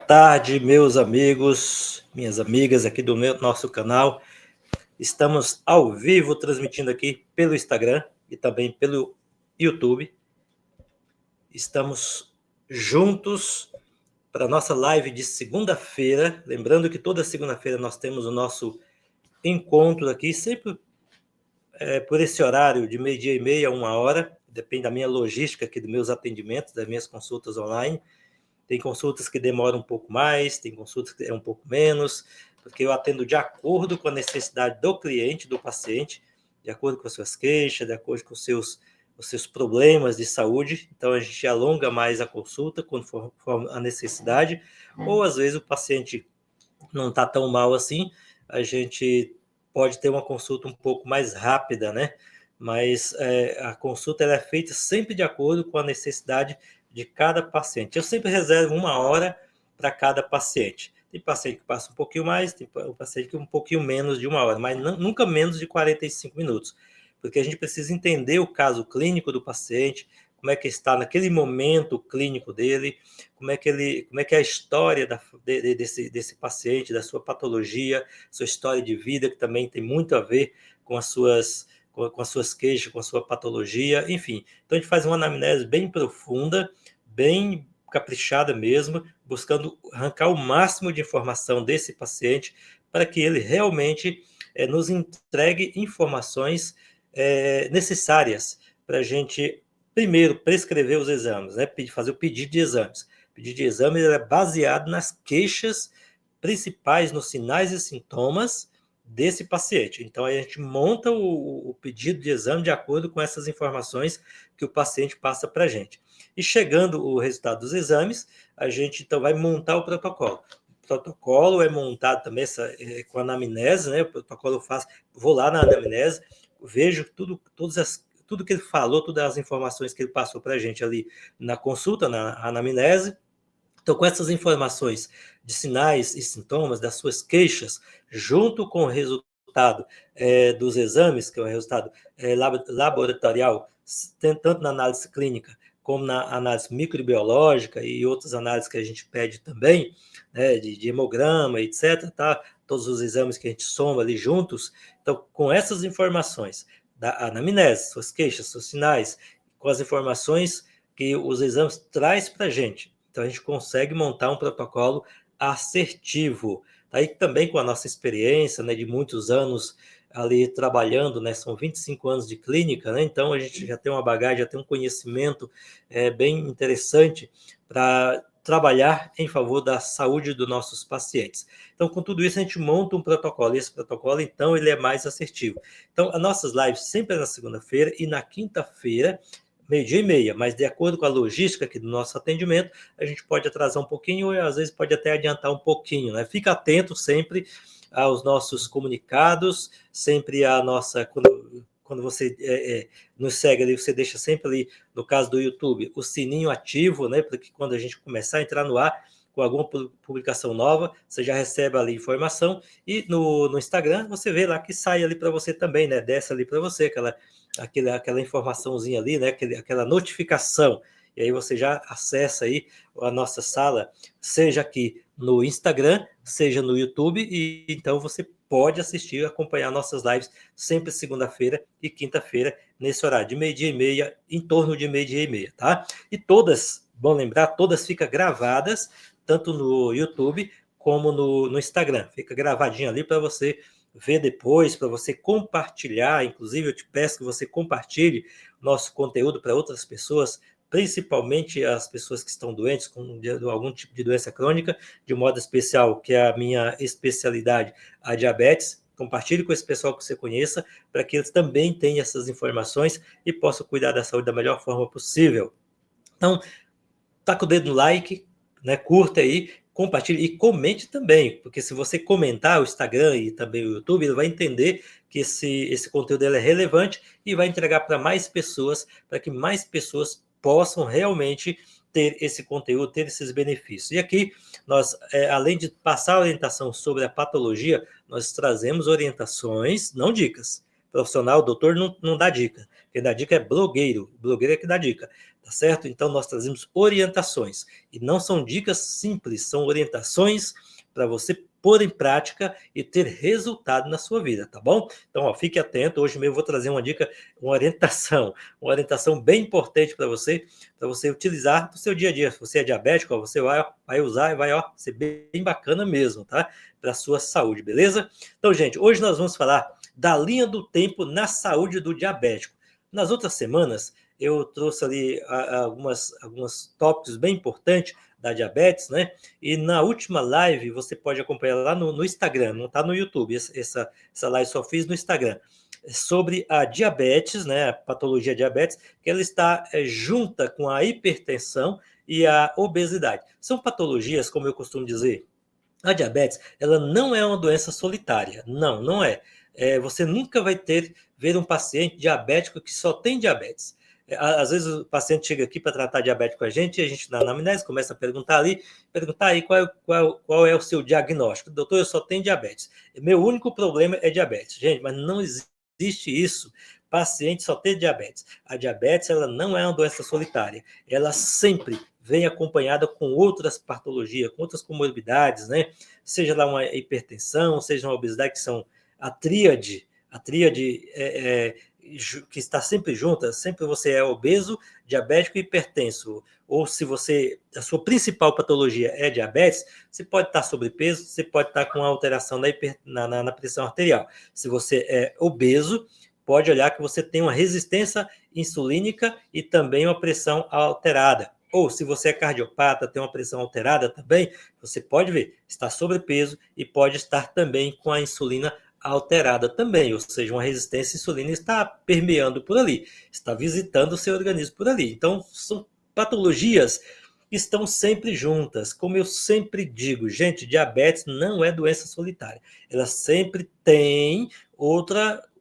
Tarde, meus amigos, minhas amigas aqui do nosso canal. Estamos ao vivo transmitindo aqui pelo Instagram e também pelo YouTube. Estamos juntos para a nossa live de segunda-feira. Lembrando que toda segunda-feira nós temos o nosso encontro aqui, sempre por esse horário de 12h30 a 1h. Depende da minha logística aqui, dos meus atendimentos, das minhas consultas online. Tem consultas que demoram um pouco mais, tem consultas que é um pouco menos, porque eu atendo de acordo com a necessidade do cliente, do paciente, de acordo com as suas queixas, de acordo com os seus problemas de saúde. Então, a gente alonga mais a consulta conforme a necessidade, ou às vezes o paciente não está tão mal assim, a gente pode ter uma consulta um pouco mais rápida, né? Mas a consulta ela é feita sempre de acordo com a necessidade de cada paciente. Eu sempre reservo 1 hora para cada paciente. Tem paciente que passa um pouquinho mais, tem paciente que um pouquinho menos de 1 hora, mas nunca menos de 45 minutos, porque a gente precisa entender o caso clínico do paciente, como é que está naquele momento clínico dele, como é que é a história desse paciente, da sua patologia, sua história de vida, que também tem muito a ver com as suas queixas, com a sua patologia, enfim. Então a gente faz uma anamnese bem profunda, bem caprichada mesmo, buscando arrancar o máximo de informação desse paciente para que ele realmente nos entregue informações necessárias para a gente, primeiro, prescrever os exames, né? Fazer o pedido de exames. O pedido de exame é baseado nas queixas principais, nos sinais e sintomas desse paciente. Então, a gente monta o pedido de exame de acordo com essas informações que o paciente passa para a gente. E chegando o resultado dos exames, a gente então vai montar o protocolo. O protocolo é montado também com a anamnese, né? O protocolo eu faço, vou lá na anamnese, vejo tudo que ele falou, todas as informações que ele passou para a gente ali na consulta, na anamnese. Então, com essas informações de sinais e sintomas das suas queixas, junto com o resultado dos exames, que é o resultado laboratorial, tanto na análise clínica como na análise microbiológica e outras análises que a gente pede também, né, de hemograma, etc., tá? Todos os exames que a gente soma ali juntos. Então, com essas informações da anamnese, suas queixas, seus sinais, com as informações que os exames traz para a gente, então, a gente consegue montar um protocolo assertivo. Aí também com a nossa experiência, né, de muitos anos ali trabalhando, né, são 25 anos de clínica, né, então a gente já tem uma bagagem, já tem um conhecimento bem interessante para trabalhar em favor da saúde dos nossos pacientes. Então, com tudo isso, a gente monta um protocolo, e esse protocolo, então, ele é mais assertivo. Então, as nossas lives sempre é na segunda-feira e na quinta-feira, 12h30, mas de acordo com a logística aqui do nosso atendimento, a gente pode atrasar um pouquinho ou às vezes pode até adiantar um pouquinho, né? Fica atento sempre aos nossos comunicados, sempre a nossa... Quando você nos segue ali, você deixa sempre ali, no caso do YouTube, o sininho ativo, né? Para que quando a gente começar a entrar no ar com alguma publicação nova, você já recebe ali informação. E no Instagram, você vê lá que sai ali para você também, né? Desce ali para você aquela informaçãozinha ali, né? Aquela notificação. E aí você já acessa aí a nossa sala, seja aqui no Instagram, seja no YouTube, e então você pode assistir, acompanhar nossas lives sempre segunda-feira e quinta-feira, nesse horário de 12h30, em torno de 12h30, tá? E todas, bom lembrar, todas ficam gravadas, tanto no YouTube como no Instagram. Fica gravadinho ali para você ver depois, para você compartilhar. Inclusive, eu te peço que você compartilhe nosso conteúdo para outras pessoas, principalmente as pessoas que estão doentes com algum tipo de doença crônica, de modo especial, que é a minha especialidade, a diabetes. Compartilhe com esse pessoal que você conheça, para que eles também tenham essas informações e possam cuidar da saúde da melhor forma possível. Então, taca o dedo no like, né? Curta aí, compartilhe e comente também, porque se você comentar o Instagram e também o YouTube, ele vai entender que esse conteúdo é relevante e vai entregar para mais pessoas, para que mais pessoas possam realmente ter esse conteúdo, ter esses benefícios. E aqui, nós, além de passar a orientação sobre a patologia, nós trazemos orientações, não dicas. Profissional, doutor, não dá dica. Quem dá dica é blogueiro é que dá dica. tá certo? Então, nós trazemos orientações, e não são dicas simples, são orientações para você pôr em prática e ter resultado na sua vida, tá bom? Então, ó, fique atento, hoje mesmo eu vou trazer uma dica, uma orientação bem importante para você utilizar no seu dia a dia. Se você é diabético, ó, você vai usar e vai, ó, ser bem bacana mesmo, tá? Para a sua saúde, beleza? Então, gente, hoje nós vamos falar da linha do tempo na saúde do diabético. Nas outras semanas, eu trouxe ali alguns tópicos bem importantes da diabetes, né? E na última live, você pode acompanhar lá no Instagram, não está no YouTube, essa live só fiz no Instagram, sobre a diabetes, né? A patologia diabetes, que ela está junta com a hipertensão e a obesidade. São patologias, como eu costumo dizer, a diabetes, ela não é uma doença solitária. Não, não é. Você nunca vai ver um paciente diabético que só tem diabetes. Às vezes o paciente chega aqui para tratar diabetes com a gente na anamnese começa a perguntar aí qual é o seu diagnóstico. Doutor, eu só tenho diabetes. Meu único problema é diabetes. Gente, mas não existe isso. Paciente só tem diabetes. A diabetes, ela não é uma doença solitária. Ela sempre vem acompanhada com outras patologias, com outras comorbidades, né? Seja lá uma hipertensão, seja uma obesidade, que são a tríade que está sempre junta, sempre você é obeso, diabético e hipertenso, ou se a sua principal patologia é diabetes, você pode estar sobrepeso, você pode estar com alteração na pressão arterial. Se você é obeso, pode olhar que você tem uma resistência insulínica e também uma pressão alterada. Ou se você é cardiopata, tem uma pressão alterada também, você pode ver, está sobrepeso e pode estar também com a insulina alterada também, ou seja, uma resistência à insulina está permeando por ali, está visitando o seu organismo por ali. Então, são patologias que estão sempre juntas. Como eu sempre digo, gente, diabetes não é doença solitária. Ela sempre tem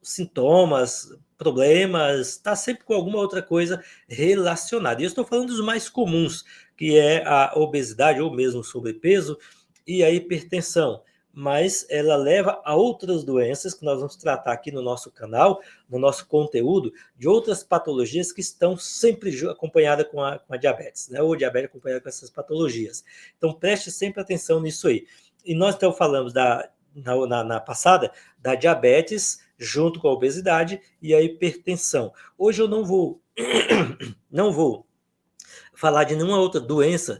sintomas, problemas, está sempre com alguma outra coisa relacionada. E eu estou falando dos mais comuns, que é a obesidade ou mesmo o sobrepeso e a hipertensão. Mas ela leva a outras doenças que nós vamos tratar aqui no nosso canal, no nosso conteúdo, de outras patologias que estão sempre acompanhadas com a diabetes, né? Ou diabetes acompanhada com essas patologias. Então, preste sempre atenção nisso aí. E nós então falamos na passada da diabetes junto com a obesidade e a hipertensão. Hoje eu não vou falar de nenhuma outra doença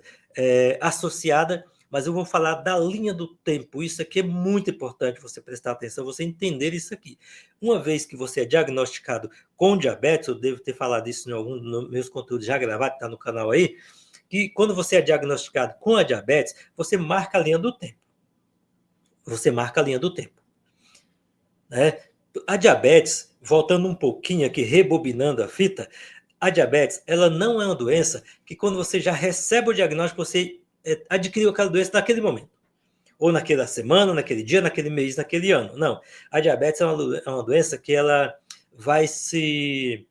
associada, mas eu vou falar da linha do tempo. Isso aqui é muito importante você prestar atenção, você entender isso aqui. Uma vez que você é diagnosticado com diabetes, eu devo ter falado isso em algum dos meus conteúdos já gravados, está no canal aí, que quando você é diagnosticado com a diabetes, você marca a linha do tempo. Você marca a linha do tempo. Né? A diabetes, voltando um pouquinho aqui, rebobinando a fita, a diabetes, ela não é uma doença que quando você já recebe o diagnóstico, você adquiriu aquela doença naquele momento. Ou naquela semana, naquele dia, naquele mês, naquele ano. Não. A diabetes é uma doença que ela vai se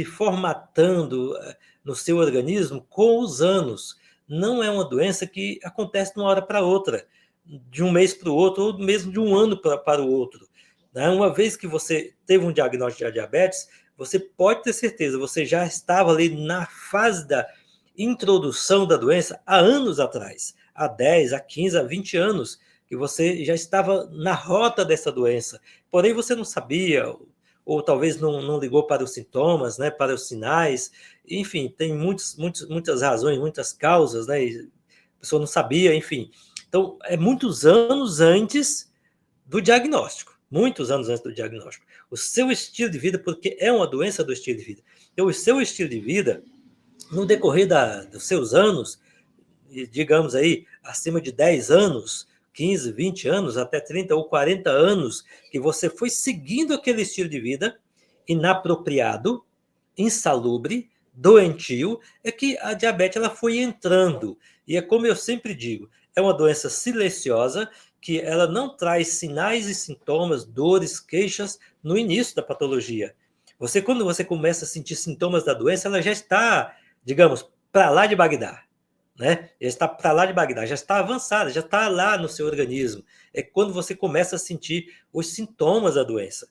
formatando no seu organismo com os anos. Não é uma doença que acontece de uma hora para outra, de um mês para o outro, ou mesmo de um ano para o outro. Uma vez que você teve um diagnóstico de diabetes, você pode ter certeza, você já estava ali na fase da introdução da doença há anos atrás, há 10, há 15, há 20 anos, que você já estava na rota dessa doença. Porém, você não sabia, ou talvez não ligou para os sintomas, né, para os sinais. Enfim, tem muitas razões, muitas causas, né? A pessoa não sabia, enfim. Então, é muitos anos antes do diagnóstico. Muitos anos antes do diagnóstico. O seu estilo de vida, porque é uma doença do estilo de vida. Então, o seu estilo de vida, no decorrer dos seus anos, digamos aí, acima de 10 anos, 15, 20 anos, até 30 ou 40 anos, que você foi seguindo aquele estilo de vida inapropriado, insalubre, doentio, é que a diabetes ela foi entrando. E é como eu sempre digo, é uma doença silenciosa que ela não traz sinais e sintomas, dores, queixas no início da patologia. Quando você começa a sentir sintomas da doença, ela já está, digamos, para lá de Bagdá. Né? Já está para lá de Bagdá, já está avançada, já está lá no seu organismo. É quando você começa a sentir os sintomas da doença.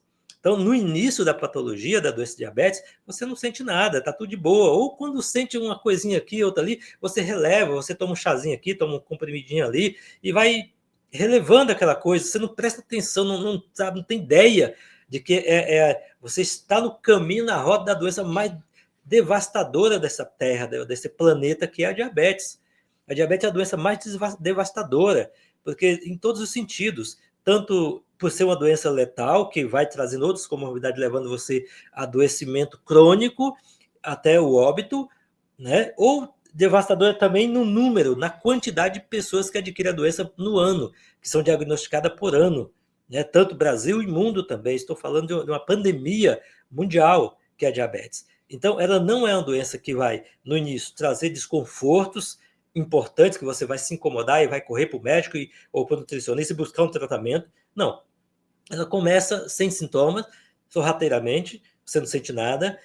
Então, no início da patologia da doença de diabetes, você não sente nada, está tudo de boa. Ou quando sente uma coisinha aqui, outra ali, você releva, você toma um chazinho aqui, toma um comprimidinho ali, e vai relevando aquela coisa. Você não presta atenção, não sabe, não tem ideia de que você está no caminho, na roda da doença mais devastadora dessa terra, desse planeta, que é a diabetes. A diabetes é a doença mais devastadora, porque em todos os sentidos, tanto por ser uma doença letal, que vai trazendo outras comorbidades, levando você a adoecimento crônico, até o óbito, né? Ou devastadora também no número, na quantidade de pessoas que adquirem a doença no ano, que são diagnosticadas por ano, né? Tanto Brasil e mundo também. Estou falando de uma pandemia mundial, que é a diabetes. Então, ela não é uma doença que vai, no início, trazer desconfortos importantes, que você vai se incomodar e vai correr para o médico ou para o nutricionista e buscar um tratamento. Não. Ela começa sem sintomas, sorrateiramente, você não sente nada.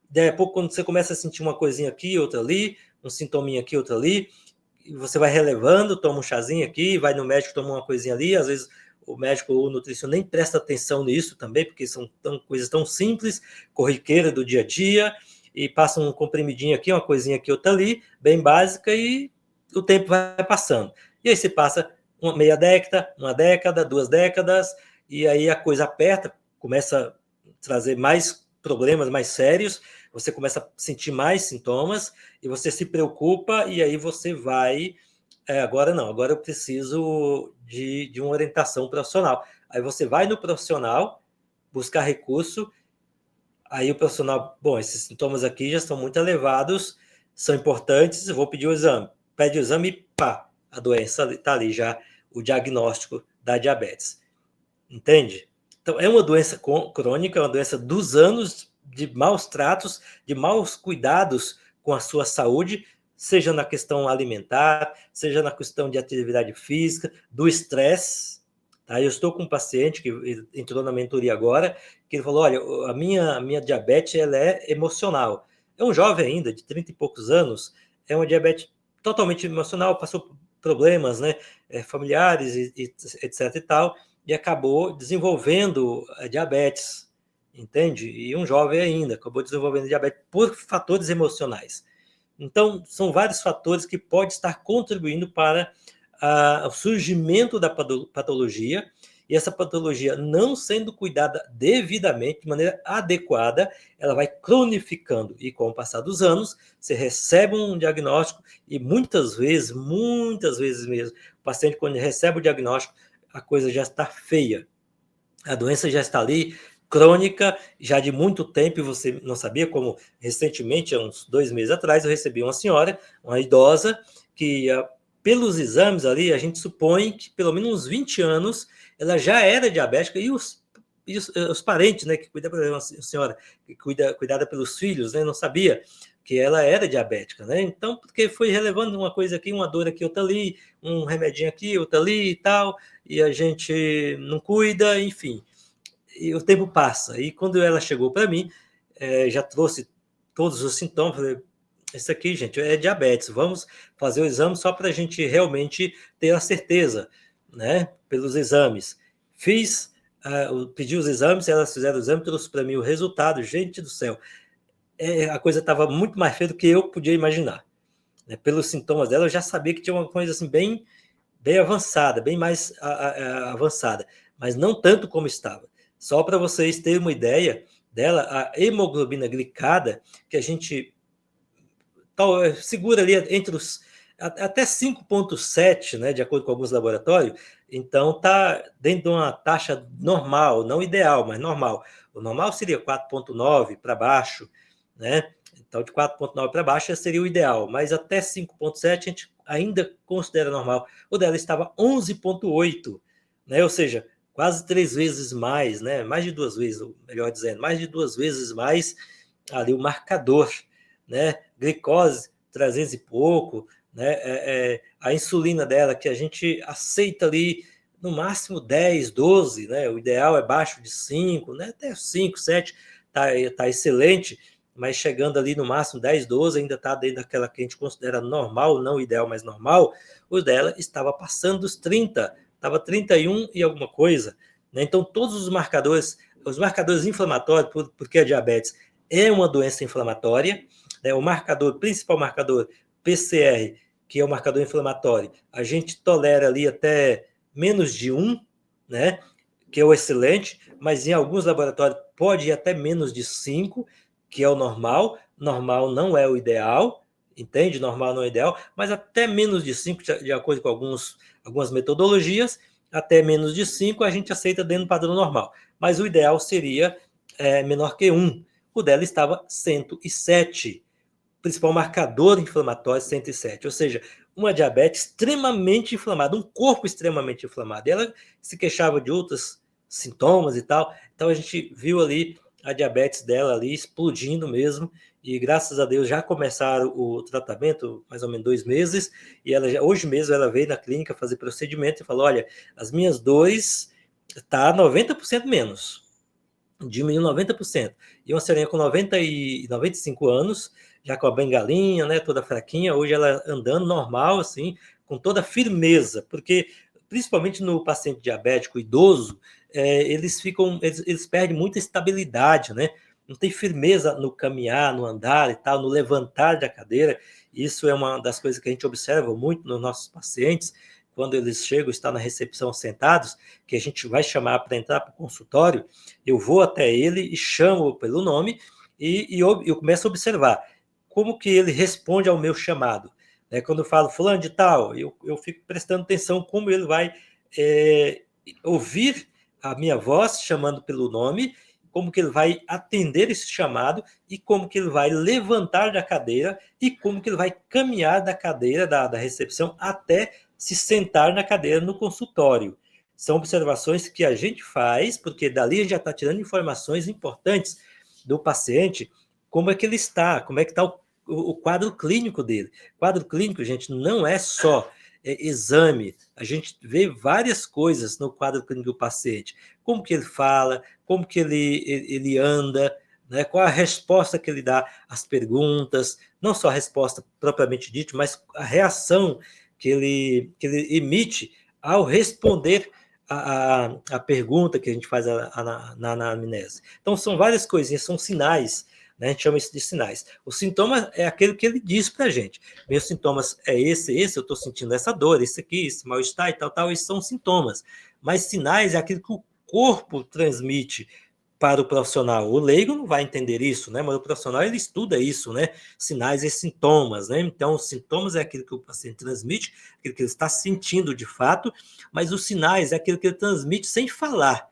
Daí a pouco, quando você começa a sentir uma coisinha aqui, outra ali, um sintominha aqui, outra ali, você vai relevando, toma um chazinho aqui, vai no médico, toma uma coisinha ali, às vezes o médico ou o nutricionista nem presta atenção nisso também, porque são coisas tão simples, corriqueira do dia a dia, e passa um comprimidinho aqui, uma coisinha aqui, outra ali, bem básica, e o tempo vai passando. E aí se passa uma meia década, uma década, 2 décadas, e aí a coisa aperta, começa a trazer mais problemas mais sérios, você começa a sentir mais sintomas, e você se preocupa, e aí você vai... agora não, agora eu preciso de uma orientação profissional. Aí você vai no profissional, buscar recurso, aí o profissional, bom, esses sintomas aqui já estão muito elevados, são importantes, eu vou pedir o exame. Pede o exame e pá, a doença está ali já, o diagnóstico da diabetes. Entende? Então, é uma doença crônica, é uma doença dos anos de maus tratos, de maus cuidados com a sua saúde, seja na questão alimentar, seja na questão de atividade física, do estresse. Tá? Eu estou com um paciente que entrou na mentoria agora, que ele falou, olha, a minha diabetes ela é emocional. É um jovem ainda, de 30 e poucos anos, é uma diabetes totalmente emocional, passou por problemas, né, familiares, etc e tal, e acabou desenvolvendo a diabetes, entende? E um jovem ainda, acabou desenvolvendo diabetes por fatores emocionais. Então, são vários fatores que podem estar contribuindo para o surgimento da patologia, e essa patologia não sendo cuidada devidamente, de maneira adequada, ela vai cronificando, e com o passar dos anos, você recebe um diagnóstico, e muitas vezes mesmo, o paciente, quando recebe o diagnóstico, a coisa já está feia, a doença já está ali, crônica, já de muito tempo, e você não sabia, como recentemente, há uns 2 meses atrás, eu recebi uma senhora, uma idosa, que pelos exames ali, a gente supõe que pelo menos uns 20 anos, ela já era diabética, e os parentes, né, que cuidam, uma senhora que cuidada pelos filhos, né, não sabia que ela era diabética, né? Então, porque foi relevando uma coisa aqui, uma dor aqui, outra ali, um remedinho aqui, outra ali e tal, e a gente não cuida, enfim. E o tempo passa. E quando ela chegou para mim, já trouxe todos os sintomas, falei, isso aqui, gente, é diabetes, vamos fazer o exame só para a gente realmente ter a certeza, né, pelos exames. Pedi os exames, elas fizeram o exame, trouxe para mim o resultado, gente do céu, a coisa estava muito mais feia do que eu podia imaginar, né? Pelos sintomas dela, eu já sabia que tinha uma coisa assim bem avançada, bem mais avançada, mas não tanto como estava. Só para vocês terem uma ideia dela, a hemoglobina glicada, que a gente segura ali entre até 5,7, né, de acordo com alguns laboratórios, então está dentro de uma taxa normal, não ideal, mas normal. O normal seria 4,9 para baixo, né? Então, de 4,9 para baixo seria o ideal, mas até 5,7 a gente ainda considera normal. O dela estava 11,8, né? Ou seja, quase 3 vezes mais, né? Mais de 2 vezes, melhor dizendo, mais de 2 vezes mais ali o marcador, né? Glicose 300 e pouco, né? A insulina dela, que a gente aceita ali no máximo 10, 12, né? O ideal é baixo de 5, né? Até 5, 7 tá excelente, mas chegando ali no máximo 10, 12, ainda está dentro daquela que a gente considera normal, não ideal, mas normal. O dela estava passando dos 30, estava 31 e alguma coisa, né? Então, todos os marcadores inflamatórios, porque a diabetes é uma doença inflamatória, né? O principal marcador PCR, que é o marcador inflamatório, a gente tolera ali até menos de 1, né? Que é o excelente, mas em alguns laboratórios pode ir até menos de 5, que é o normal. Normal não é o ideal, entende? Normal não é o ideal, mas até menos de 5, de acordo com algumas metodologias, até menos de 5 a gente aceita dentro do padrão normal. Mas o ideal seria menor que 1. O dela estava 107. O principal marcador inflamatório 107, ou seja, uma diabetes extremamente inflamada, um corpo extremamente inflamado. E ela se queixava de outros sintomas e tal. Então a gente viu ali a diabetes dela ali explodindo mesmo. E graças a Deus já começaram o tratamento, mais ou menos 2 meses. E hoje mesmo ela veio na clínica fazer procedimento e falou: olha, as minhas dores tá 90% menos. Diminuiu 90%. E uma senhorinha com 95 anos, já com a bengalinha, né, toda fraquinha, hoje ela andando normal, assim, com toda firmeza, porque principalmente no paciente diabético idoso, eles perdem muita estabilidade, né? Não tem firmeza no caminhar, no andar e tal, no levantar da cadeira. Isso é uma das coisas que a gente observa muito nos nossos pacientes, quando eles chegam, estão na recepção sentados, que a gente vai chamar para entrar para o consultório, eu vou até ele e chamo pelo nome e eu começo a observar como que ele responde ao meu chamado. Né? Quando eu falo fulano de tal, eu fico prestando atenção como ele vai ouvir a minha voz chamando pelo nome, como que ele vai atender esse chamado e como que ele vai levantar da cadeira e como que ele vai caminhar da cadeira da recepção até se sentar na cadeira no consultório. São observações que a gente faz, porque dali a gente já está tirando informações importantes do paciente, como é que ele está, como é que está o quadro clínico dele. Quadro clínico, gente, não é só exame, a gente vê várias coisas no quadro clínico do paciente, como que ele fala, como que ele anda, né? Qual a resposta que ele dá às perguntas, não só a resposta propriamente dita, mas a reação que ele emite ao responder a pergunta que a gente faz na anamnese. Então, são várias coisinhas, são sinais, né? A gente chama isso de sinais. O sintoma é aquele que ele diz para a gente. Meus sintomas é esse, eu estou sentindo essa dor, esse aqui, esse mal-estar e tal, esses são sintomas. Mas sinais é aquilo que o corpo transmite para o profissional. O leigo não vai entender isso, né? Mas o profissional, ele estuda isso, né? Sinais e sintomas, né? Então, os sintomas é aquilo que o paciente transmite, aquilo que ele está sentindo de fato, mas os sinais é aquilo que ele transmite sem falar,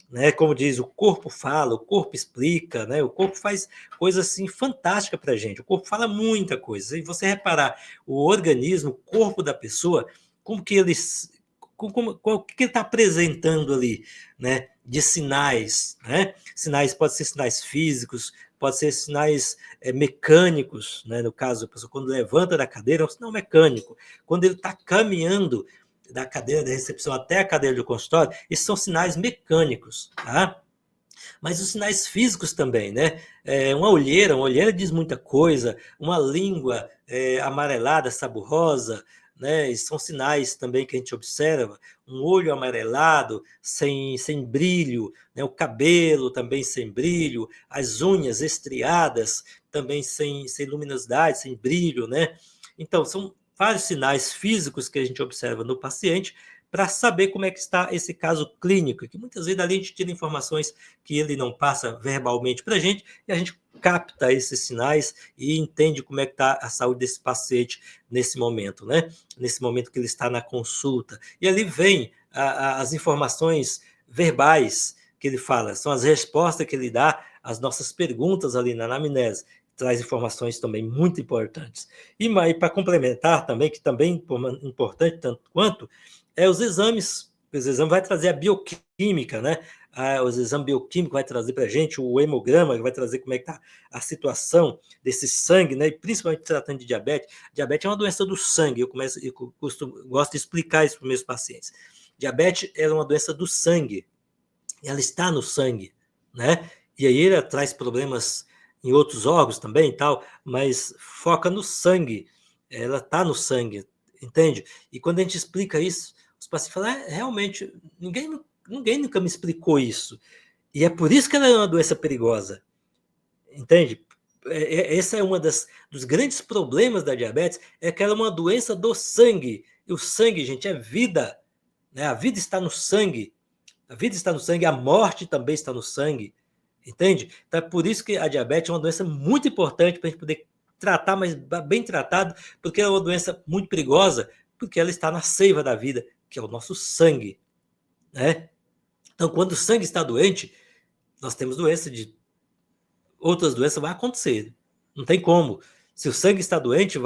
né? Como diz, o corpo fala, o corpo explica, né? O corpo faz coisas assim fantásticas para a gente. O corpo fala muita coisa. E você reparar o organismo, o corpo da pessoa, como que eles, o que ele está apresentando ali, né? De sinais, né? Sinais pode ser sinais físicos, pode ser sinais mecânicos, né? No caso, a pessoa quando levanta da cadeira é um sinal mecânico. Quando ele está caminhando da cadeira da recepção até a cadeira do consultório, esses são sinais mecânicos, tá? Mas os sinais físicos também, né? Uma olheira diz muita coisa, uma língua amarelada, saburosa, né? São sinais também que a gente observa, um olho amarelado, sem brilho, né? O cabelo também sem brilho, as unhas estriadas também sem luminosidade, sem brilho, né? Então, são vários sinais físicos que a gente observa no paciente para saber como é que está esse caso clínico, que muitas vezes ali a gente tira informações que ele não passa verbalmente para a gente, e a gente capta esses sinais e entende como é que está a saúde desse paciente nesse momento, né? Nesse momento que ele está na consulta. E ali vem as informações verbais que ele fala, são as respostas que ele dá às nossas perguntas ali na anamnese, traz informações também muito importantes. E para complementar também, que também é importante tanto quanto, os exames. Os exames vai trazer a bioquímica, né? Os exames bioquímicos vai trazer para a gente o hemograma, que vai trazer como é que está a situação desse sangue, né? E principalmente tratando de diabetes. Diabetes é uma doença do sangue. Gosto de explicar isso para os meus pacientes. Diabetes é uma doença do sangue. Ela está no sangue, né? E aí ela traz problemas em outros órgãos também e tal, mas foca no sangue. Ela está no sangue, entende? E quando a gente explica isso, os pacientes falam, realmente, ninguém ninguém nunca me explicou isso. E é por isso que ela é uma doença perigosa, entende? Esse é um dos grandes problemas da diabetes, é que ela é uma doença do sangue. E o sangue, gente, é vida, né? A vida está no sangue. A vida está no sangue, a morte também está no sangue, entende? Então é por isso que a diabetes é uma doença muito importante para a gente poder tratar, mas bem tratado, porque é uma doença muito perigosa, porque ela está na seiva da vida, que é o nosso sangue, né? Então, quando o sangue está doente, nós temos outras doenças vai acontecer, não tem como. Se o sangue está doente,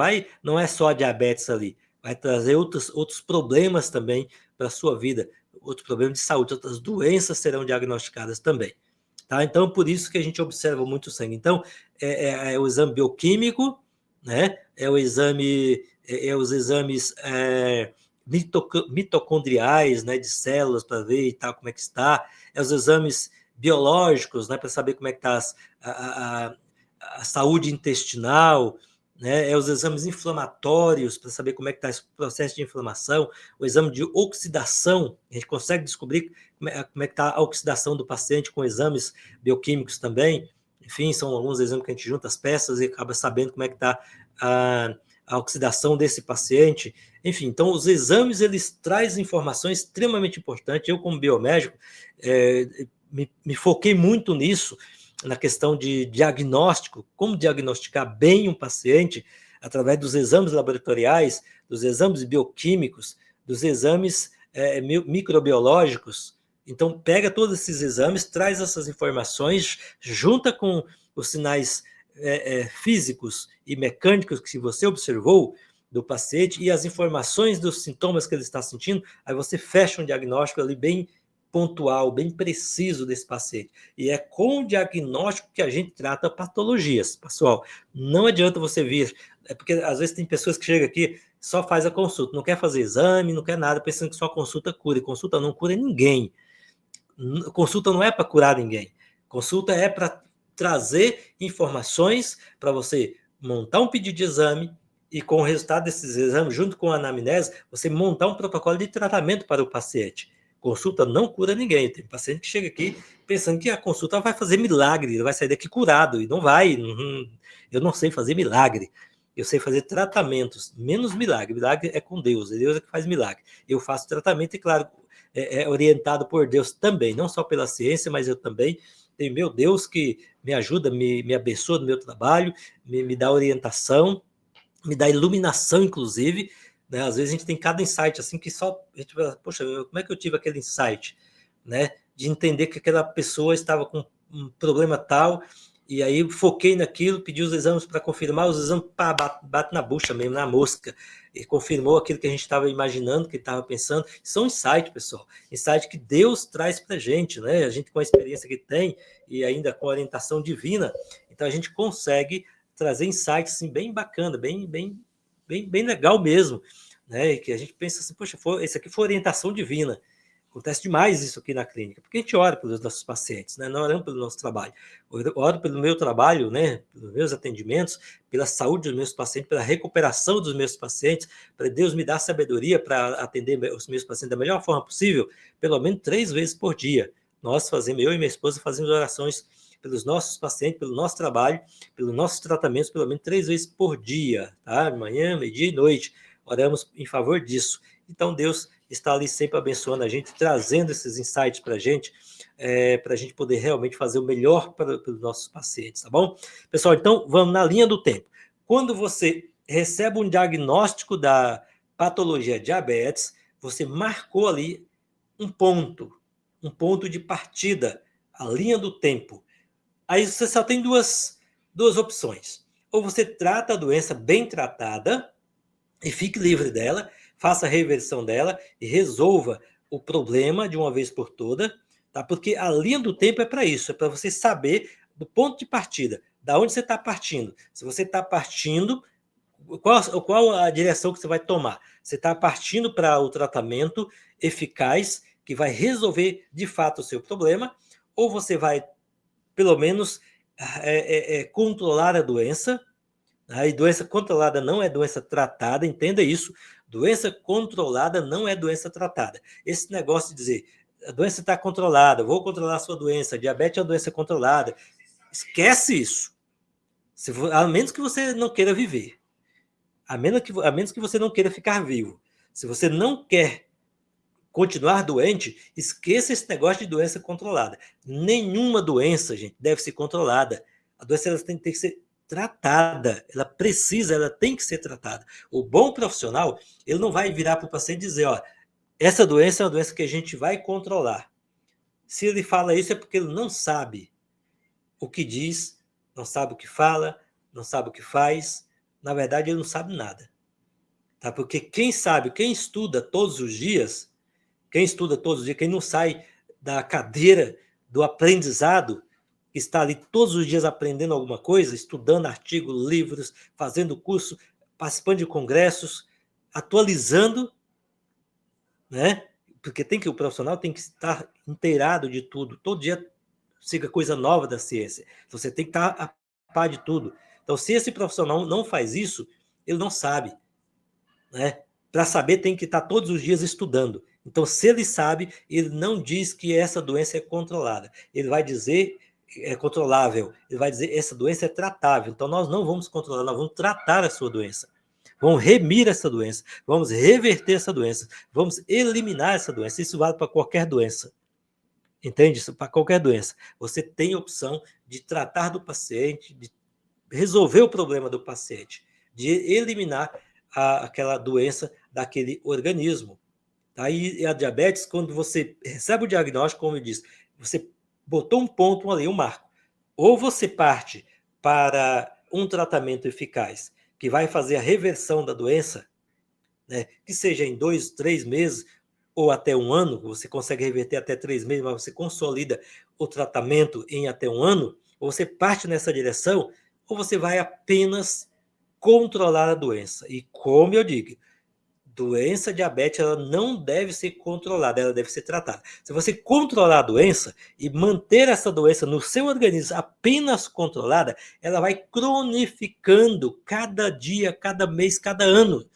não é só a diabetes ali, vai trazer outros problemas também para a sua vida, outros problemas de saúde, outras doenças serão diagnosticadas também. Tá? Então, por isso que a gente observa muito o sangue. Então, é o exame bioquímico, né? Os exames mitocondriais, né? De células para ver e tal como é que está, os exames biológicos, né? Para saber como é que está a saúde intestinal, né? Os exames inflamatórios para saber como é que está esse processo de inflamação, o exame de oxidação, a gente consegue descobrir como é que está a oxidação do paciente com exames bioquímicos também. Enfim, são alguns exames que a gente junta as peças e acaba sabendo como é que está a oxidação desse paciente. Enfim, então os exames, eles trazem informações extremamente importantes. Eu, como biomédico, me foquei muito nisso, na questão de diagnóstico, como diagnosticar bem um paciente através dos exames laboratoriais, dos exames bioquímicos, dos exames microbiológicos. Então, pega todos esses exames, traz essas informações, junta com os sinais físicos e mecânicos que você observou do paciente e as informações dos sintomas que ele está sentindo, aí você fecha um diagnóstico ali bem pontual, bem preciso desse paciente. E é com o diagnóstico que a gente trata patologias, pessoal. Não adianta você vir, porque às vezes tem pessoas que chegam aqui, só faz a consulta, não quer fazer exame, não quer nada, pensando que só consulta cura. E consulta não cura ninguém. Consulta não é para curar ninguém. Consulta é para trazer informações para você montar um pedido de exame e com o resultado desses exames, junto com a anamnese, você montar um protocolo de tratamento para o paciente. Consulta não cura ninguém. Tem paciente que chega aqui pensando que a consulta vai fazer milagre, ele vai sair daqui curado, e não vai. Eu não sei fazer milagre. Eu sei fazer tratamentos, menos milagre. Milagre é com Deus, é Deus que faz milagre. Eu faço tratamento e, claro, orientado por Deus também, não só pela ciência, mas eu também tenho meu Deus que me ajuda, me abençoa no meu trabalho, me dá orientação, me dá iluminação, inclusive, né? Às vezes a gente tem cada insight assim que só a gente fala, poxa, como é que eu tive aquele insight, né? De entender que aquela pessoa estava com um problema tal, e aí foquei naquilo, pedi os exames para confirmar, os exames bate na bucha mesmo, na mosca, e confirmou aquilo que a gente estava imaginando, que estava pensando. São insight, pessoal, insight que Deus traz para a gente, né? A gente com a experiência que tem e ainda com a orientação divina, então a gente consegue trazer insights assim, bem bacana, bem legal mesmo, né? E que a gente pensa assim, poxa, esse aqui foi orientação divina. Acontece demais isso aqui na clínica, porque a gente ora pelos nossos pacientes, né? Não oramos pelo nosso trabalho. Eu oro pelo meu trabalho, né? Pelos meus atendimentos, pela saúde dos meus pacientes, pela recuperação dos meus pacientes, para Deus me dar sabedoria para atender os meus pacientes da melhor forma possível, pelo menos 3 vezes por dia. Eu e minha esposa fazemos orações pelos nossos pacientes, pelo nosso trabalho, pelos nossos tratamentos, pelo menos 3 vezes por dia, tá? De manhã, meio-dia e noite. Oramos em favor disso. Então, Deus está ali sempre abençoando a gente, trazendo esses insights para a gente poder realmente fazer o melhor para os nossos pacientes, tá bom? Pessoal, então, vamos na linha do tempo. Quando você recebe um diagnóstico da patologia diabetes, você marcou ali um ponto de partida, a linha do tempo. Aí você só tem duas opções. Ou você trata a doença bem tratada e fique livre dela, faça a reversão dela e resolva o problema de uma vez por toda, tá? Porque a linha do tempo é para isso, é para você saber do ponto de partida, da onde você está partindo. Se você está partindo, qual a direção que você vai tomar? Você está partindo para o tratamento eficaz que vai resolver de fato o seu problema, ou você vai pelo menos controlar a doença. A doença controlada não é doença tratada, entenda isso. Doença controlada não é doença tratada. Esse negócio de dizer a doença está controlada, vou controlar a sua doença, diabetes é uma doença controlada. Esquece isso. A menos que você não queira viver. A menos que você não queira ficar vivo. Se você não quer continuar doente, esqueça esse negócio de doença controlada. Nenhuma doença, gente, deve ser controlada. A doença ela tem que ser tratada. Ela tem que ser tratada. O bom profissional, ele não vai virar para o paciente e dizer, ó, essa doença é uma doença que a gente vai controlar. Se ele fala isso é porque ele não sabe o que diz, não sabe o que fala, não sabe o que faz. Na verdade, ele não sabe nada. Tá? Porque quem sabe, quem estuda todos os dias, quem não sai da cadeira do aprendizado, que está ali todos os dias aprendendo alguma coisa, estudando artigos, livros, fazendo curso, participando de congressos, atualizando, né? Porque o profissional tem que estar inteirado de tudo. Todo dia siga coisa nova da ciência. Você tem que estar a par de tudo. Então, se esse profissional não faz isso, ele não sabe, né? Para saber, tem que estar todos os dias estudando. Então, se ele sabe, ele não diz que essa doença é controlada. Ele vai dizer é controlável. Ele vai dizer essa doença é tratável. Então, nós não vamos controlar, nós vamos tratar a sua doença. Vamos remir essa doença. Vamos reverter essa doença. Vamos eliminar essa doença. Isso vale para qualquer doença. Entende? Isso para qualquer doença. Você tem a opção de tratar do paciente, de resolver o problema do paciente, de eliminar aquela doença daquele organismo. Tá? E a diabetes, quando você recebe o diagnóstico, como eu disse, você botou um ponto ali, um marco. Ou você parte para um tratamento eficaz, que vai fazer a reversão da doença, né? Que seja em 2, 3 meses, ou até um ano, você consegue reverter até 3 meses, mas você consolida o tratamento em até um ano, ou você parte nessa direção, ou você vai apenas controlar a doença. E como eu digo, doença diabetes ela não deve ser controlada, ela deve ser tratada. Se você controlar a doença e manter essa doença no seu organismo apenas controlada, ela vai cronificando cada dia, cada mês, cada ano.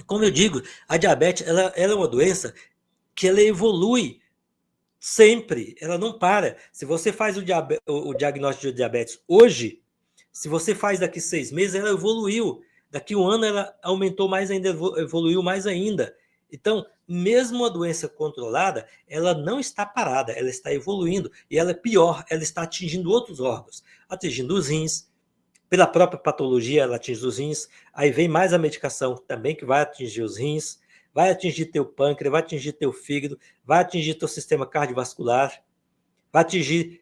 Como eu digo, a diabetes ela é uma doença que ela evolui sempre, ela não para. Se você faz o diagnóstico de diabetes hoje, se você faz daqui 6 meses, ela evoluiu. Daqui um ano ela aumentou mais ainda, evoluiu mais ainda. Então, mesmo a doença controlada, ela não está parada, ela está evoluindo. E ela é pior, ela está atingindo outros órgãos, atingindo os rins. Pela própria patologia, ela atinge os rins. Aí vem mais a medicação também que vai atingir os rins, vai atingir teu pâncreas, vai atingir teu fígado, vai atingir teu sistema cardiovascular, vai atingir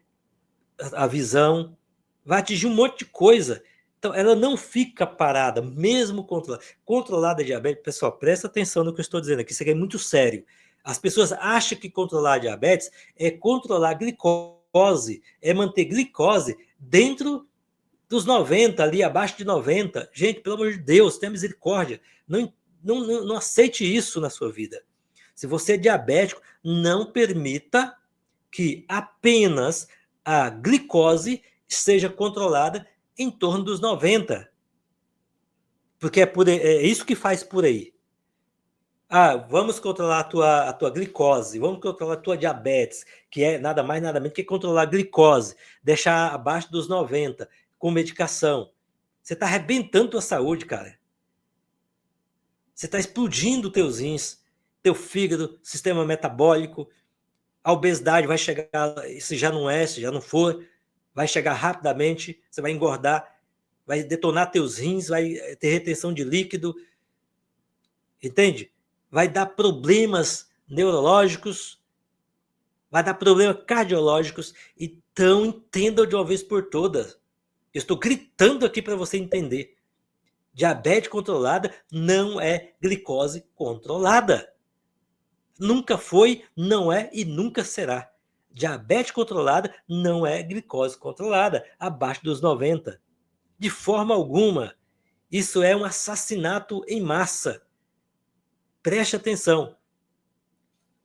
a visão, vai atingir um monte de coisa. Então, ela não fica parada, mesmo controlada. Controlada a diabetes, pessoal, presta atenção no que eu estou dizendo aqui, isso aqui é muito sério. As pessoas acham que controlar a diabetes é controlar a glicose, é manter glicose dentro dos 90, ali abaixo de 90. Gente, pelo amor de Deus, tenha misericórdia. Não aceite isso na sua vida. Se você é diabético, não permita que apenas a glicose seja controlada em torno dos 90. Porque é isso que faz por aí. Vamos controlar a tua glicose, vamos controlar a tua diabetes, que é nada mais, nada menos que controlar a glicose, deixar abaixo dos 90, com medicação. Você está arrebentando tua saúde, cara. Você está explodindo teus rins, teu fígado, sistema metabólico. A obesidade vai chegar, se já não é, se já não for, vai chegar rapidamente, você vai engordar, vai detonar teus rins, vai ter retenção de líquido, entende? Vai dar problemas neurológicos, vai dar problemas cardiológicos. Então, entenda de uma vez por todas. Eu estou gritando aqui para você entender. Diabetes controlada não é glicose controlada. Nunca foi, não é e nunca será. Diabetes controlada não é glicose controlada, abaixo dos 90. De forma alguma. Isso é um assassinato em massa. Preste atenção.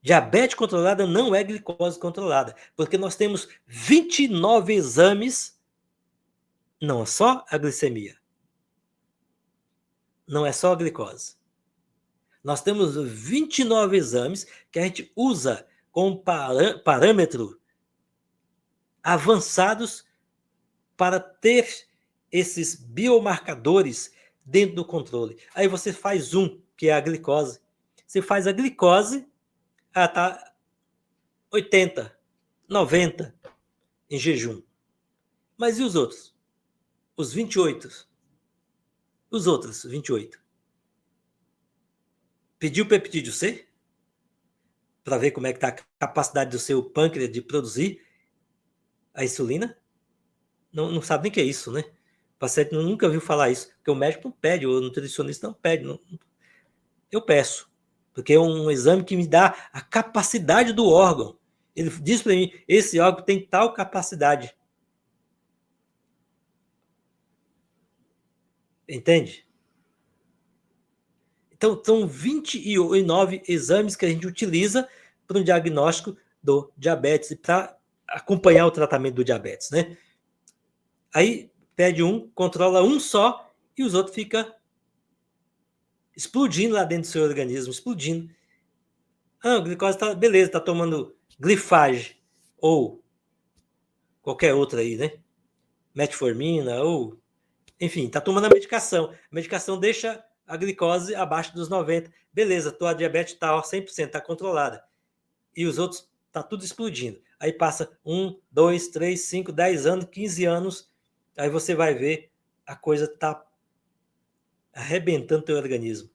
Diabetes controlada não é glicose controlada, porque nós temos 29 exames, não é só a glicemia, não é só a glicose. Nós temos 29 exames que a gente usa com parâmetros avançados para ter esses biomarcadores dentro do controle. Aí você faz que é a glicose. Você faz a glicose, tá 80, 90 em jejum. Mas e os outros? Os 28? Os outros 28? Pediu peptídeo C? Para ver como é que está a capacidade do seu pâncreas de produzir a insulina? Não sabe nem o que é isso, né? O paciente nunca viu falar isso, porque o médico não pede, o nutricionista não pede. Eu peço, porque é um exame que me dá a capacidade do órgão. Ele diz para mim, esse órgão tem tal capacidade. Entende? Então, são 29 exames que a gente utiliza para um diagnóstico do diabetes e para acompanhar o tratamento do diabetes, né? Aí pede controla só e os outros ficam explodindo lá dentro do seu organismo, explodindo. A glicose tá, beleza, tá tomando glifage ou qualquer outra aí, né? Metformina ou, enfim, tá tomando a medicação. A medicação deixa a glicose abaixo dos 90. Beleza, tua diabetes tá 100%, tá controlada. E os outros tá tudo explodindo. Aí passa 1, 2, 3, 5, 10 anos, 15 anos, aí você vai ver a coisa tá arrebentando teu organismo.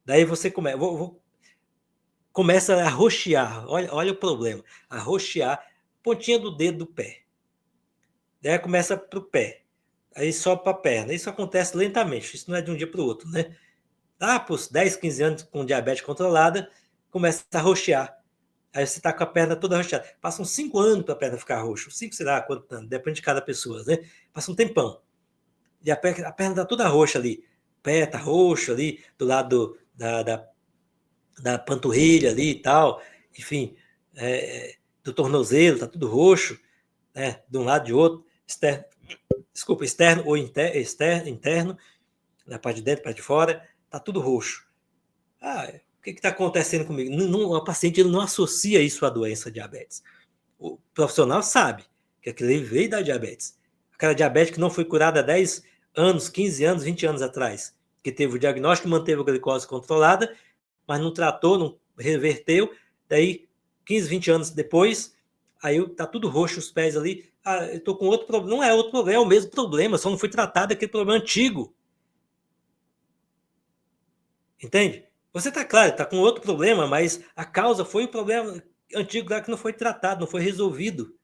Daí você começa a roxear. Olha o problema. A roxear pontinha do dedo do pé. Daí começa para o pé. Aí só para a perna. Isso acontece lentamente. Isso não é de um dia para o outro, né? Lá para os 10, 15 anos com diabetes controlada, começa a roxear. Aí você está com a perna toda roxeada. Passam 5 anos para a perna ficar roxa. 5, sei lá, quanto anos, depende de cada pessoa, né? Passa um tempão. E a perna está toda roxa ali. O pé está roxo ali, do lado da panturrilha ali e tal. Enfim, do tornozelo, está tudo roxo, né? De um lado e de outro. Externo ou interno, na parte de dentro, parte de fora, está tudo roxo. O que está acontecendo comigo? O paciente ele não associa isso à doença diabetes. O profissional sabe que aquele veio da diabetes. Aquela diabetes que não foi curada há 10 anos, 15 anos, 20 anos atrás, que teve o diagnóstico, manteve a glicose controlada, mas não tratou, não reverteu, daí 15, 20 anos depois, aí tá tudo roxo os pés ali, eu tô com outro problema, não é outro problema, é o mesmo problema, só não foi tratado aquele problema antigo. Entende? Você tá claro, tá com outro problema, mas a causa foi o problema antigo lá que não foi tratado, não foi resolvido.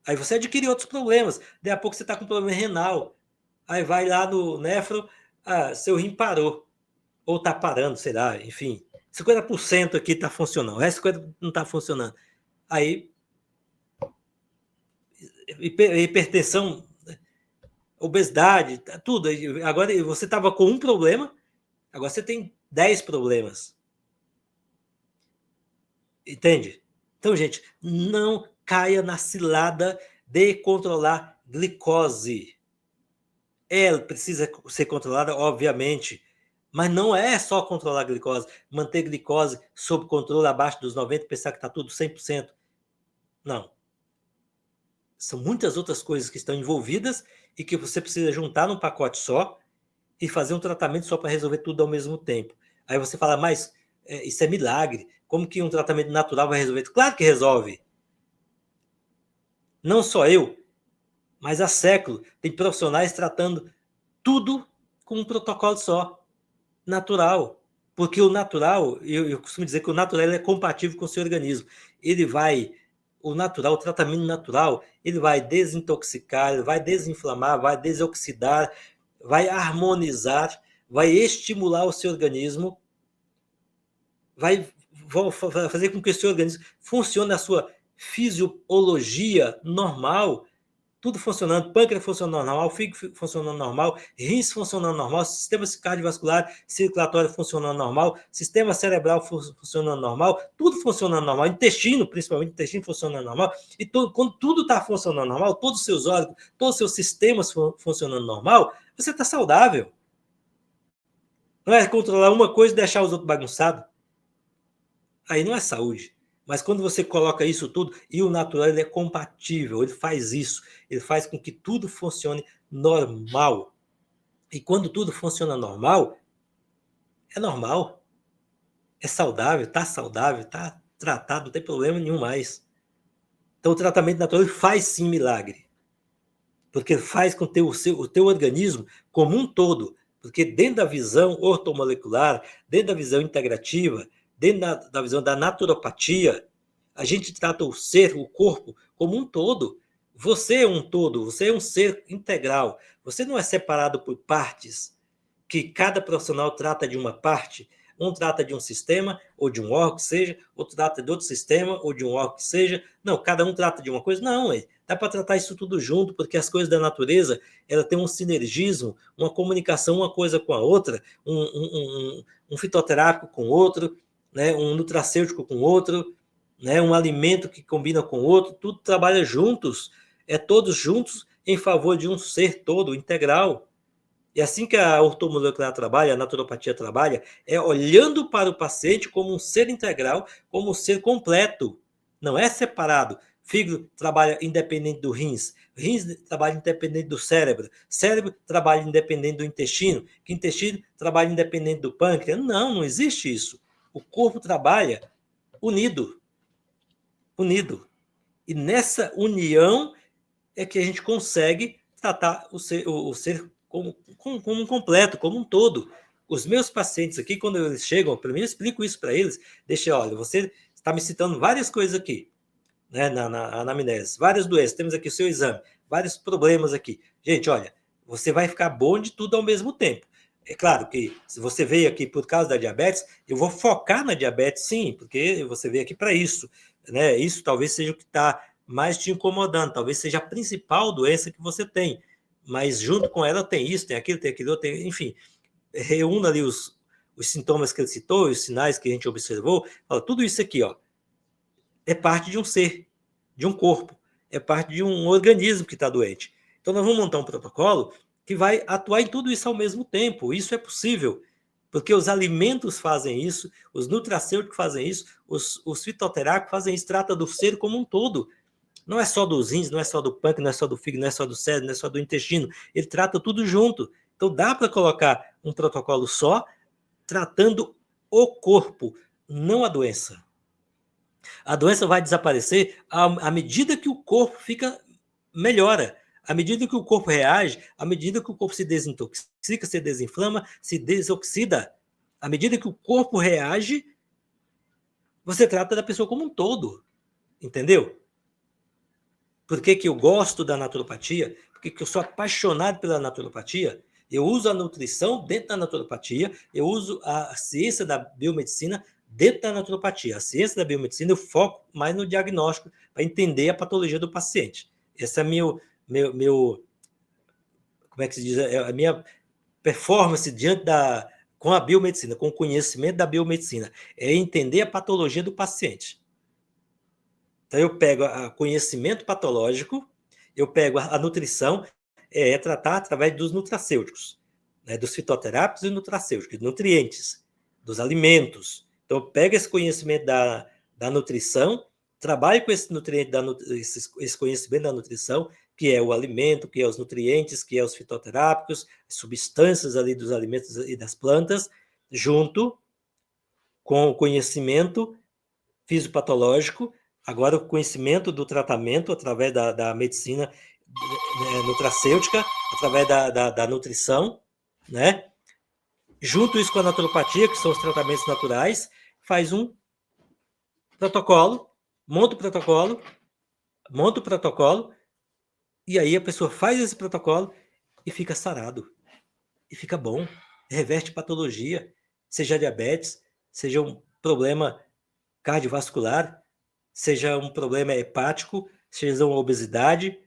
Aí você adquire outros problemas, daí a pouco você tá com problema renal, aí vai lá no nefro, seu rim parou, ou tá parando, sei lá, enfim, 50% aqui tá funcionando, o resto 50% não tá funcionando. Aí, hipertensão, obesidade, tudo. Agora você estava com um problema, agora você tem 10 problemas. Entende? Então, gente, não caia na cilada de controlar glicose. Ela precisa ser controlada, obviamente, mas não é só controlar a glicose, manter glicose sob controle abaixo dos 90, pensar que está tudo 100%. Não. São muitas outras coisas que estão envolvidas e que você precisa juntar num pacote só e fazer um tratamento só para resolver tudo ao mesmo tempo. Aí você fala, mas isso é milagre. Como que um tratamento natural vai resolver? Claro que resolve. Não só eu, mas há séculos tem profissionais tratando tudo com um protocolo só, natural. Porque o natural, eu costumo dizer que o natural é compatível com o seu organismo. Ele vai, o natural, o tratamento natural, ele vai desintoxicar, ele vai desinflamar, vai desoxidar, vai harmonizar, vai estimular o seu organismo, vai fazer com que o seu organismo funcione na sua fisiologia normal, tudo funcionando, pâncreas funcionando normal, fígado funcionando normal, rins funcionando normal, sistema cardiovascular, circulatório funcionando normal, sistema cerebral funcionando normal, tudo funcionando normal, intestino, principalmente intestino funcionando normal, e quando tudo está funcionando normal, todos os seus órgãos, todos os seus sistemas funcionando normal, você está saudável. Não é controlar uma coisa e deixar os outros bagunçados. Aí não é saúde. Mas quando você coloca isso tudo, e o natural ele é compatível, ele faz isso, ele faz com que tudo funcione normal. E quando tudo funciona normal, é normal, é saudável, tá tratado, não tem problema nenhum mais. Então o tratamento natural faz sim milagre, porque faz com que o teu organismo como um todo, porque dentro da visão ortomolecular, dentro da visão integrativa, dentro da visão da naturopatia, a gente trata o ser, o corpo, como um todo. Você é um todo, você é um ser integral. Você não é separado por partes, que cada profissional trata de uma parte. Um trata de um sistema ou de um órgão que seja, outro trata de outro sistema ou de um órgão que seja. Não, cada um trata de uma coisa. Não, dá para tratar isso tudo junto, porque as coisas da natureza ela tem um sinergismo, uma comunicação uma coisa com a outra, um fitoterápico com outro, né, um nutracêutico com outro, né, um alimento que combina com outro, tudo trabalha juntos, todos juntos em favor de um ser todo, integral. E assim que a ortomolecular trabalha, a naturopatia trabalha, é olhando para o paciente como um ser integral, como um ser completo. Não é separado. Fígado trabalha independente do rins trabalha independente do cérebro, cérebro trabalha independente do intestino, que intestino trabalha independente do pâncreas. Não, não existe isso. O corpo trabalha unido, unido. E nessa união é que a gente consegue tratar o ser como um completo, como um todo. Os meus pacientes aqui, quando eles chegam, primeiro eu explico isso para eles, deixa, olha, você está me citando várias coisas aqui, né, na anamnese, várias doenças, temos aqui o seu exame, vários problemas aqui. Gente, olha, você vai ficar bom de tudo ao mesmo tempo. É claro que se você veio aqui por causa da diabetes, eu vou focar na diabetes sim, porque você veio aqui para isso, né? Isso talvez seja o que está mais te incomodando, talvez seja a principal doença que você tem, mas junto com ela tem isso, tem aquilo outro, enfim, reúna ali os sintomas que ele citou, os sinais que a gente observou, fala, tudo isso aqui, ó, é parte de um ser, de um corpo, é parte de um organismo que está doente. Então, nós vamos montar um protocolo que vai atuar em tudo isso ao mesmo tempo. Isso é possível, porque os alimentos fazem isso, os nutracêuticos fazem isso, os fitoterápicos fazem isso, trata do ser como um todo. Não é só dos rins, não é só do pâncreas, não é só do fígado, não é só do cérebro, não é só do intestino. Ele trata tudo junto. Então, dá para colocar um protocolo só, tratando o corpo, não a doença. A doença vai desaparecer à medida que o corpo melhora, à medida que o corpo reage, à medida que o corpo se desintoxica, se desinflama, se desoxida. À medida que o corpo reage, você trata da pessoa como um todo, entendeu? Por que eu gosto da naturopatia? Porque eu sou apaixonado pela naturopatia. Eu uso a nutrição dentro da naturopatia, eu uso a ciência da biomedicina dentro da naturopatia. A ciência da biomedicina eu foco mais no diagnóstico, para entender a patologia do paciente. Esse é meu como é que se diz? É a minha performance com a biomedicina, com o conhecimento da biomedicina. É entender a patologia do paciente. Então, eu pego o conhecimento patológico, eu pego a nutrição, tratar através dos nutracêuticos, né, dos fitoterápicos e nutracêuticos, nutrientes, dos alimentos. Então, eu pego esse conhecimento da nutrição, trabalho com esse nutriente esse conhecimento da nutrição, que é o alimento, que é os nutrientes, que é os fitoterápicos, as substâncias ali dos alimentos e das plantas, junto com o conhecimento fisiopatológico, agora o conhecimento do tratamento através da medicina nutracêutica, através da nutrição, né? Junto isso com a naturopatia, que são os tratamentos naturais, faz um protocolo, monta o protocolo, e aí a pessoa faz esse protocolo e fica sarado, e fica bom, reverte patologia, seja diabetes, seja um problema cardiovascular, seja um problema hepático, seja uma obesidade,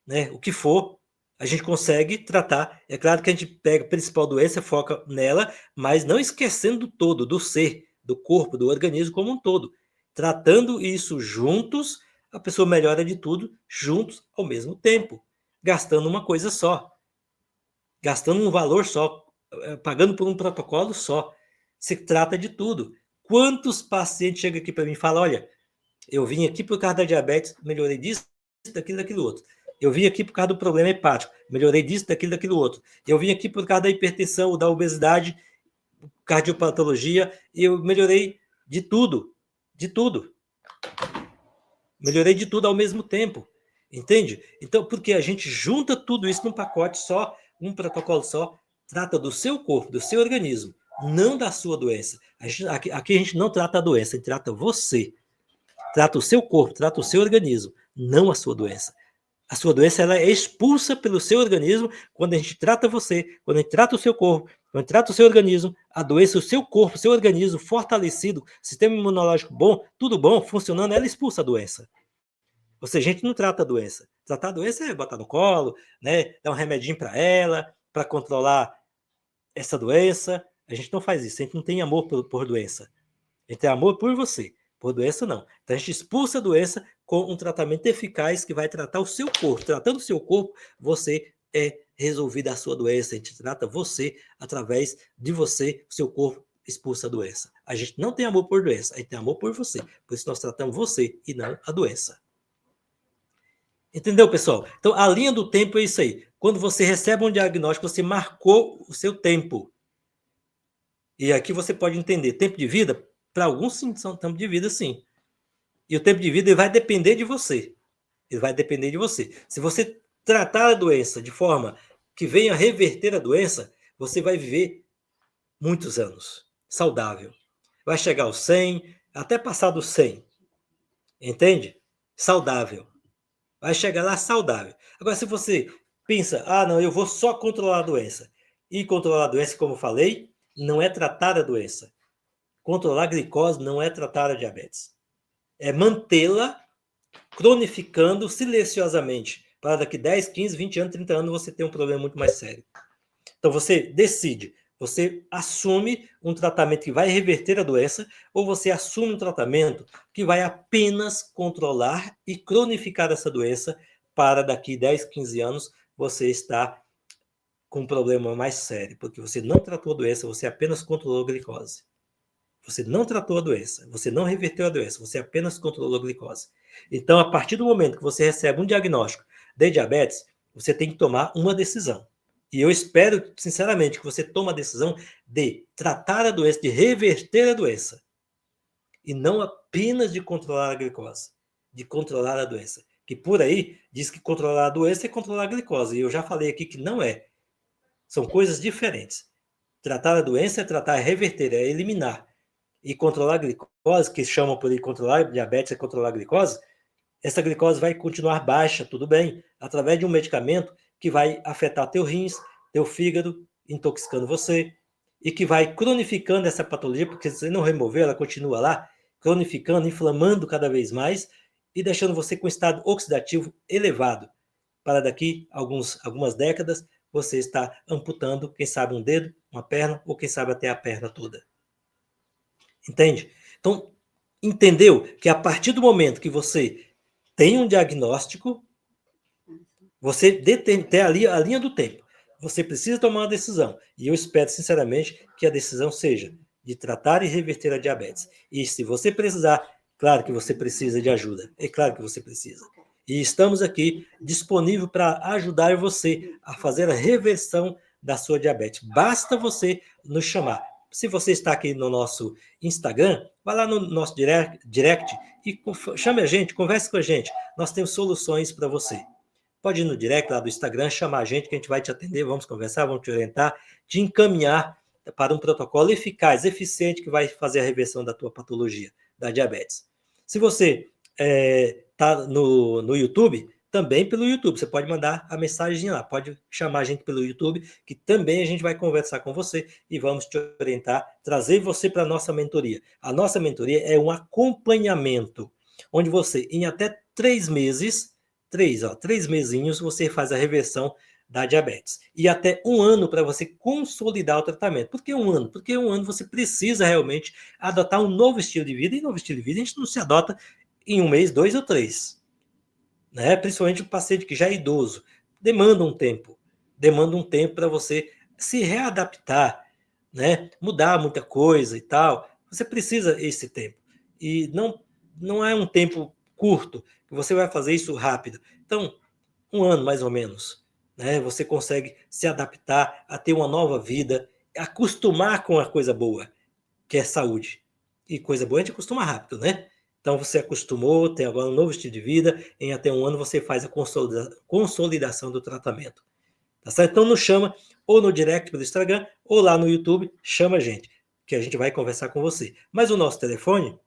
né? O que for, a gente consegue tratar. É claro que a gente pega a principal doença, foca nela, mas não esquecendo do todo, do ser, do corpo, do organismo como um todo. Tratando isso juntos, a pessoa melhora de tudo, juntos ao mesmo tempo, gastando uma coisa só, gastando um valor só, pagando por um protocolo só. Se trata de tudo. Quantos pacientes chegam aqui para mim e falam, olha, eu vim aqui por causa da diabetes, melhorei disso, daquilo outro. Eu vim aqui por causa do problema hepático, melhorei disso, daquilo outro. Eu vim aqui por causa da hipertensão, da obesidade, cardiopatologia, e eu melhorei de tudo. Melhorei de tudo ao mesmo tempo, entende? Então, porque a gente junta tudo isso num pacote só, um protocolo só, trata do seu corpo, do seu organismo, não da sua doença. Aqui a gente não trata a doença, a gente trata você. Trata o seu corpo, trata o seu organismo, não a sua doença. A sua doença ela é expulsa pelo seu organismo quando a gente trata você, quando a gente trata o seu corpo, quando a gente trata o seu organismo, a doença, o seu corpo, o seu organismo fortalecido, sistema imunológico bom, tudo bom, funcionando, ela expulsa a doença. Ou seja, a gente não trata a doença. Tratar a doença é botar no colo, né, dar um remedinho para ela, para controlar essa doença. A gente não faz isso, a gente não tem amor por doença. A gente tem amor por você. Por doença, não. Então, a gente expulsa a doença com um tratamento eficaz que vai tratar o seu corpo. Tratando o seu corpo, você é resolvida a sua doença. A gente trata você através de você, o seu corpo expulsa a doença. A gente não tem amor por doença, a gente tem amor por você. Por isso, nós tratamos você e não a doença. Entendeu, pessoal? Então, a linha do tempo é isso aí. Quando você recebe um diagnóstico, você marcou o seu tempo. E aqui você pode entender, tempo de vida, para alguns sim, são tempo de vida, sim. E o tempo de vida ele vai depender de você. Ele vai depender de você. Se você tratar a doença de forma que venha reverter a doença, você vai viver muitos anos, saudável. Vai chegar aos 100, até passar dos 100. Entende? Saudável. Vai chegar lá saudável. Agora, se você pensa, não, eu vou só controlar a doença. E controlar a doença, como eu falei, não é tratar a doença. Controlar a glicose não é tratar a diabetes. É mantê-la cronificando silenciosamente. Para daqui 10, 15, 20 anos, 30 anos, você ter um problema muito mais sério. Então, você decide. Você assume um tratamento que vai reverter a doença ou você assume um tratamento que vai apenas controlar e cronificar essa doença para daqui 10, 15 anos você estar com um problema mais sério, porque você não tratou a doença, você apenas controlou a glicose. Você não tratou a doença, você não reverteu a doença, você apenas controlou a glicose. Então, a partir do momento que você recebe um diagnóstico de diabetes, você tem que tomar uma decisão. E eu espero, sinceramente, que você tome a decisão de tratar a doença, de reverter a doença. E não apenas de controlar a glicose, de controlar a doença. Que por aí diz que controlar a doença é controlar a glicose. E eu já falei aqui que não é. São coisas diferentes. Tratar a doença é tratar, é reverter, é eliminar. E controlar a glicose, que chamam por aí controlar diabetes, é controlar a glicose, essa glicose vai continuar baixa, tudo bem, através de um medicamento que vai afetar teu rins, teu fígado, intoxicando você, e que vai cronificando essa patologia, porque se você não remover, ela continua lá, cronificando, inflamando cada vez mais e deixando você com estado oxidativo elevado. Para daqui algumas décadas, você está amputando, quem sabe um dedo, uma perna, ou quem sabe até a perna toda. Entende? Então, entendeu que a partir do momento que você tem um diagnóstico, você tem ali a linha do tempo. Você precisa tomar uma decisão. E eu espero, sinceramente, que a decisão seja de tratar e reverter a diabetes. E se você precisar, claro que você precisa de ajuda. É claro que você precisa. E estamos aqui disponíveis para ajudar você a fazer a reversão da sua diabetes. Basta você nos chamar. Se você está aqui no nosso Instagram, vá lá no nosso direct e chame a gente, converse com a gente. Nós temos soluções para você. Pode ir no direct lá do Instagram, chamar a gente que a gente vai te atender, vamos conversar, vamos te orientar, te encaminhar para um protocolo eficaz, eficiente, que vai fazer a reversão da tua patologia, da diabetes. Se você está no YouTube, também pelo YouTube, você pode mandar a mensagem lá, pode chamar a gente pelo YouTube, que também a gente vai conversar com você e vamos te orientar, trazer você para a nossa mentoria. A nossa mentoria é um acompanhamento, onde você, em até 3 meses, 3 mesinhos, você faz a reversão da diabetes. E até 1 ano para você consolidar o tratamento. Por que 1 ano? Porque 1 ano você precisa realmente adotar um novo estilo de vida, e novo estilo de vida a gente não se adota em 1 mês, 2 ou 3. Né? Principalmente o paciente que já é idoso. Demanda um tempo para você se readaptar, né? Mudar muita coisa e tal, Você precisa esse tempo. E não é um tempo curto, que você vai fazer isso rápido. Então, 1 ano mais ou menos, né? Você consegue se adaptar a ter uma nova vida, acostumar com a coisa boa, que é saúde. E coisa boa a gente acostuma rápido, né? Então você acostumou, tem agora um novo estilo de vida, em até 1 ano você faz a consolidação do tratamento. Tá certo? Então nos chama ou no direct pelo Instagram ou lá no YouTube, chama a gente, que a gente vai conversar com você. Mas o nosso telefone,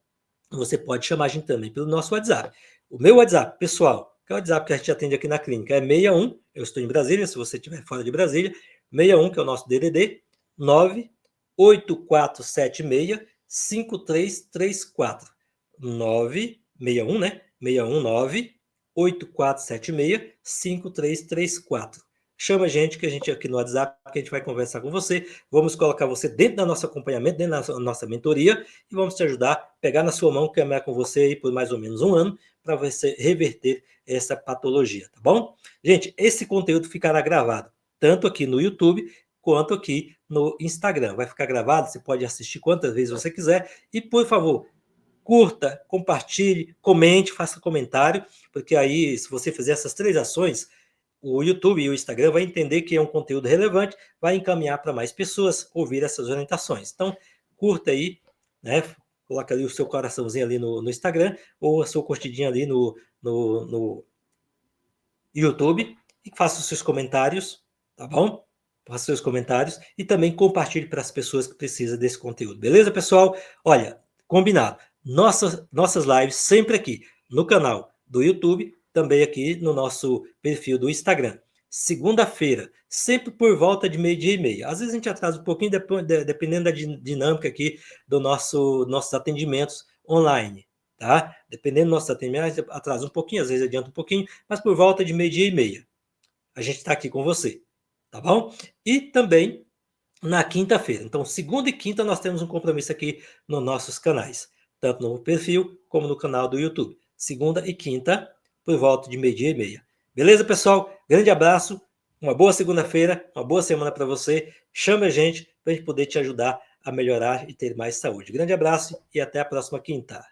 você pode chamar a gente também pelo nosso WhatsApp. O meu WhatsApp, pessoal, que é o WhatsApp que a gente atende aqui na clínica, é 61, eu estou em Brasília, se você estiver fora de Brasília, 61, que é o nosso DDD, 98476 5334. 961, né? 619 8476 5334. Chama a gente, que a gente aqui no WhatsApp, que a gente vai conversar com você. Vamos colocar você dentro do nosso acompanhamento, dentro da nossa mentoria, e vamos te ajudar, pegar na sua mão, caminhar com você aí por mais ou menos 1 ano, para você reverter essa patologia, tá bom? Gente, esse conteúdo ficará gravado, tanto aqui no YouTube, quanto aqui no Instagram. Vai ficar gravado, você pode assistir quantas vezes você quiser, e por favor, curta, compartilhe, comente, faça comentário, porque aí, se você fizer essas 3 ações, o YouTube e o Instagram vai entender que é um conteúdo relevante, vai encaminhar para mais pessoas ouvir essas orientações. Então, curta aí, né? Coloca ali o seu coraçãozinho ali no Instagram, ou a sua curtidinha ali no YouTube, e faça os seus comentários, tá bom? Faça os seus comentários e também compartilhe para as pessoas que precisam desse conteúdo. Beleza, pessoal? Olha, combinado. Nossas lives sempre aqui no canal do YouTube, também aqui no nosso perfil do Instagram. Segunda-feira, sempre por volta de 12h30. Às vezes a gente atrasa um pouquinho, dependendo da dinâmica aqui do nossos atendimentos online, tá? Dependendo do nosso atendimento, atrasa um pouquinho, às vezes adianta um pouquinho, mas por volta de 12h30 a gente está aqui com você, tá bom? E também na quinta-feira. Então, segunda e quinta nós temos um compromisso aqui nos nossos canais, tanto no perfil como no canal do YouTube. Segunda e quinta, por volta de 12h30. Beleza, pessoal? Grande abraço, uma boa segunda-feira, uma boa semana para você. Chame a gente para a gente poder te ajudar a melhorar e ter mais saúde. Grande abraço e até a próxima quinta.